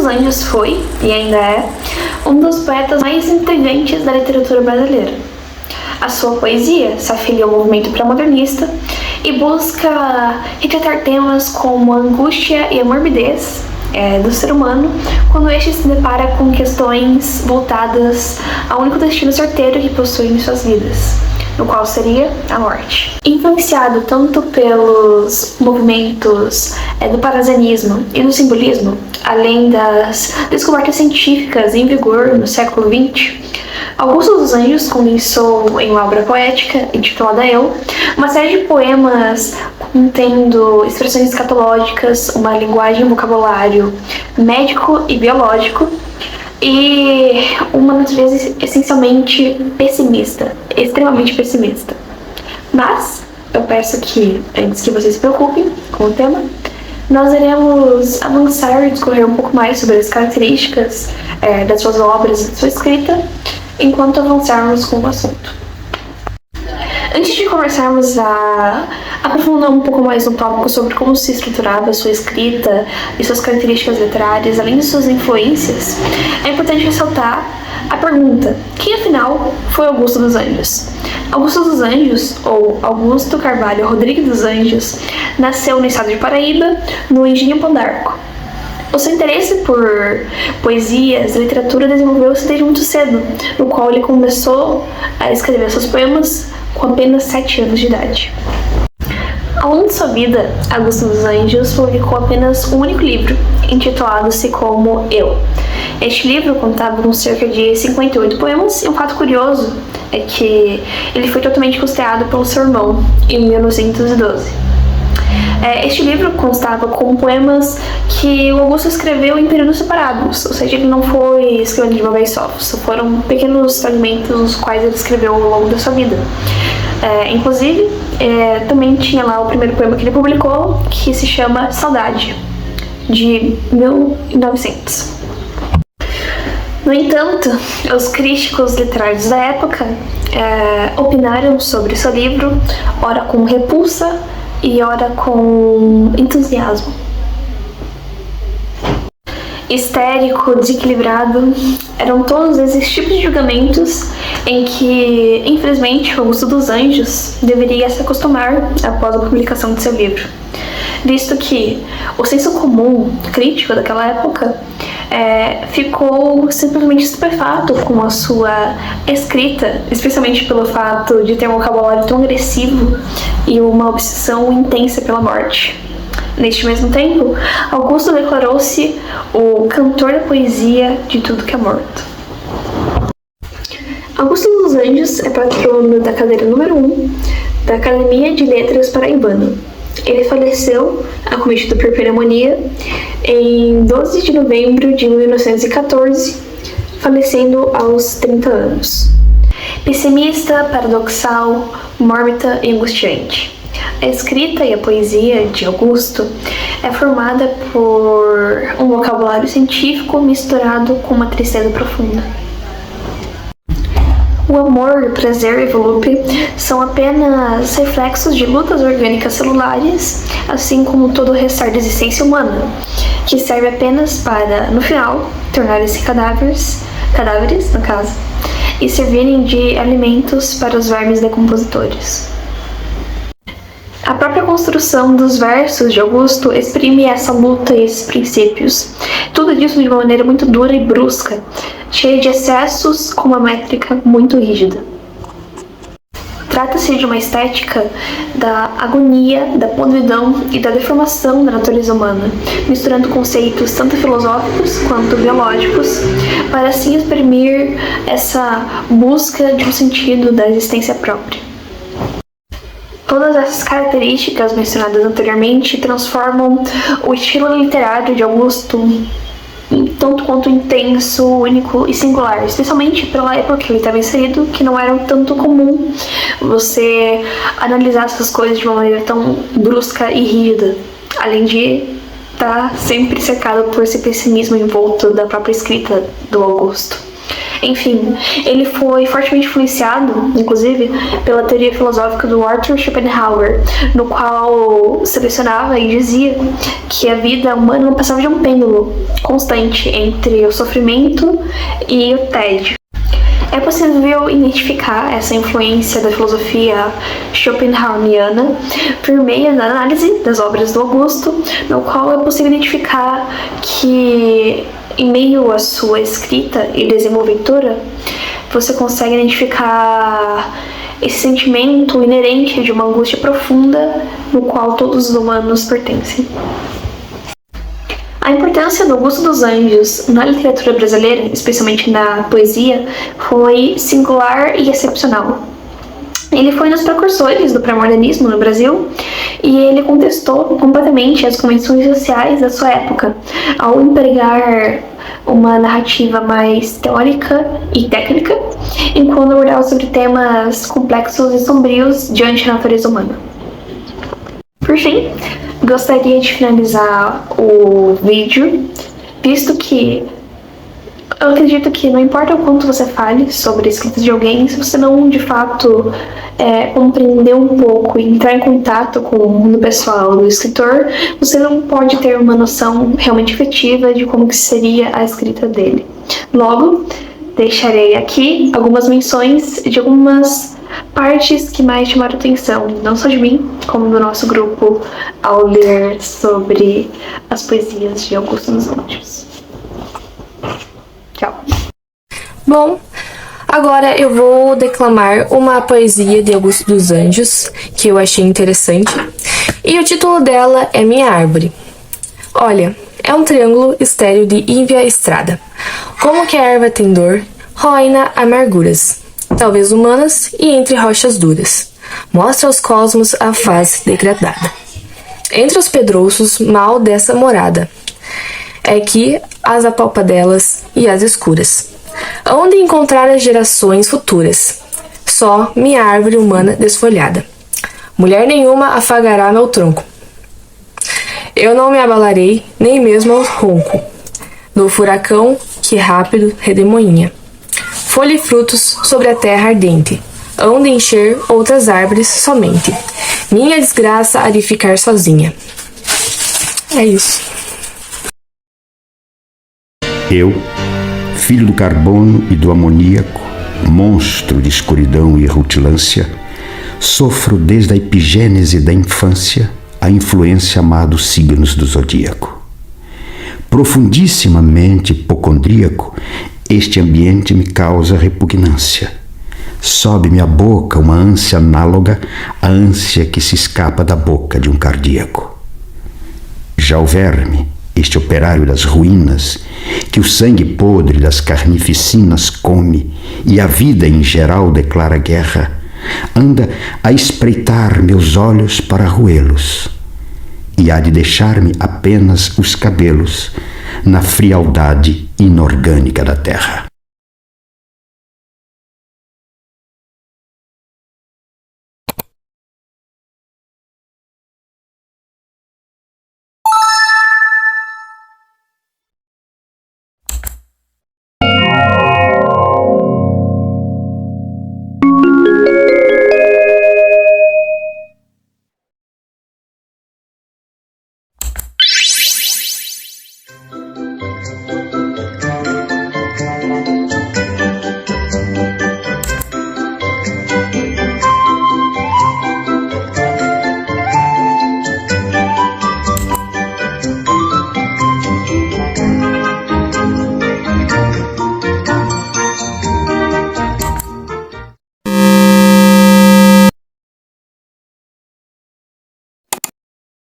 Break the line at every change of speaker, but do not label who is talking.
Anjos foi, e ainda é, um dos poetas mais intrigantes da literatura brasileira. A sua poesia se afilia ao movimento pré-modernista e busca retratar temas como a angústia e a morbidez do ser humano quando este se depara com questões voltadas ao único destino certeiro que possuem em suas vidas, no qual seria a morte. Influenciado tanto pelos movimentos do parnasianismo e do simbolismo, além das descobertas científicas em vigor no século XX, Augusto dos Anjos condensou em uma obra poética, intitulada Eu, uma série de poemas contendo expressões escatológicas, uma linguagem e vocabulário médico e biológico, e uma natureza essencialmente pessimista, extremamente pessimista. Mas eu peço que, antes que vocês se preocupem com o tema, nós iremos avançar e discorrer um pouco mais sobre as características das suas obras e da sua escrita, enquanto avançarmos com o assunto. Antes de começarmos a aprofundar um pouco mais no tópico sobre como se estruturava a sua escrita e suas características literárias, além de suas influências, é importante ressaltar a pergunta: quem afinal foi Augusto dos Anjos? Augusto dos Anjos, ou Augusto Carvalho Rodrigues dos Anjos, nasceu no estado de Paraíba, no Engenho Pão d'Arco. O seu interesse por poesias e literatura desenvolveu-se desde muito cedo, no qual ele começou a escrever seus poemas com apenas 7 anos de idade. Ao longo de sua vida, Augusto dos Anjos publicou apenas um único livro, intitulado-se como Eu. Este livro contava com cerca de 58 poemas, e um fato curioso é que ele foi totalmente custeado pelo seu irmão, em 1912. Este livro constava com poemas que o Augusto escreveu em períodos separados, ou seja, ele não foi escrevendo de uma vez só foram pequenos fragmentos os quais ele escreveu ao longo da sua vida. Inclusive, também tinha lá o primeiro poema que ele publicou, que se chama Saudade, de 1900. No entanto, os críticos literários da época opinaram sobre seu livro, ora com repulsa e ora com entusiasmo. Histérico, desequilibrado, eram todos esses tipos de julgamentos em que, infelizmente, Augusto dos Anjos deveria se acostumar após a publicação de seu livro, visto que o senso comum crítico daquela época ficou simplesmente estupefato com a sua escrita, especialmente pelo fato de ter um vocabulário tão agressivo e uma obsessão intensa pela morte. Neste mesmo tempo, Augusto declarou-se o cantor da poesia de tudo que é morto. Augusto dos Anjos é patrono da cadeira número 1 da Academia de Letras Paraibana. Ele faleceu, acometido por pneumonia, em 12 de novembro de 1914, falecendo aos 30 anos. Pessimista, paradoxal, mórbida e angustiante. A escrita e a poesia de Augusto é formada por um vocabulário científico misturado com uma tristeza profunda. O amor, o prazer e o volúpio são apenas reflexos de lutas orgânicas celulares, assim como todo o restar da existência humana, que serve apenas para, no final, tornarem-se cadáveres, no caso, e servirem de alimentos para os vermes decompositores. A própria construção dos versos de Augusto exprime essa luta e esses princípios. Tudo isso de uma maneira muito dura e brusca, cheia de excessos com uma métrica muito rígida. Trata-se de uma estética da agonia, da podridão e da deformação da natureza humana, misturando conceitos tanto filosóficos quanto biológicos, para assim exprimir essa busca de um sentido da existência própria. Todas essas características mencionadas anteriormente transformam o estilo literário de Augusto tanto quanto intenso, único e singular, especialmente pela época que ele estava inserido, que não era tanto comum você analisar essas coisas de uma maneira tão brusca e rígida, além de estar sempre cercado por esse pessimismo envolto da própria escrita do Augusto. Enfim, ele foi fortemente influenciado, inclusive, pela teoria filosófica do Arthur Schopenhauer, no qual selecionava e dizia que a vida humana passava de um pêndulo constante entre o sofrimento e o tédio. É possível identificar essa influência da filosofia schopenhaueriana por meio da análise das obras do Augusto, no qual é possível identificar que, em meio à sua escrita e desenvoltura, você consegue identificar esse sentimento inerente de uma angústia profunda no qual todos os humanos pertencem. A importância do Augusto dos Anjos na literatura brasileira, especialmente na poesia, foi singular e excepcional. Ele foi um dos precursores do pré-modernismo no Brasil e ele contestou completamente as convenções sociais da sua época, ao empregar uma narrativa mais teórica e técnica, enquanto abordava sobre temas complexos e sombrios diante da natureza humana. Por fim, gostaria de finalizar o vídeo, visto que eu acredito que não importa o quanto você fale sobre a escrita de alguém, se você não, de fato, compreender um pouco e entrar em contato com o mundo pessoal do escritor, você não pode ter uma noção realmente efetiva de como que seria a escrita dele. Logo, deixarei aqui algumas menções de algumas partes que mais chamaram atenção, não só de mim, como do nosso grupo, ao ler sobre as poesias de Augusto dos Anjos. Tchau.
Bom, agora eu vou declamar uma poesia de Augusto dos Anjos, que eu achei interessante, e o título dela é Minha Árvore. Olha, é um triângulo estéril de ínvia estrada. Como que a erva tem dor, roina amarguras, talvez humanas e entre rochas duras. Mostra aos cosmos a face degradada. Entre os pedrouços, mal dessa morada, é que as apalpadelas e as escuras, onde encontrar as gerações futuras, só minha árvore humana desfolhada. Mulher nenhuma afagará meu tronco. Eu não me abalarei, nem mesmo ao ronco do furacão que rápido redemoinha. Folha e frutos sobre a terra ardente, hão de encher outras árvores somente. Minha desgraça há de ficar sozinha. É isso.
Eu, filho do carbono e do amoníaco, monstro de escuridão e rutilância, sofro desde a epigênese da infância a influência má dos signos do zodíaco. Profundissimamente hipocondríaco, este ambiente me causa repugnância. Sobe-me à boca uma ânsia análoga à ânsia que se escapa da boca de um cardíaco. Já o verme, este operário das ruínas, que o sangue podre das carnificinas come e a vida em geral declara guerra, anda a espreitar meus olhos para roê-los, e há de deixar-me apenas os cabelos na frialdade inorgânica da terra.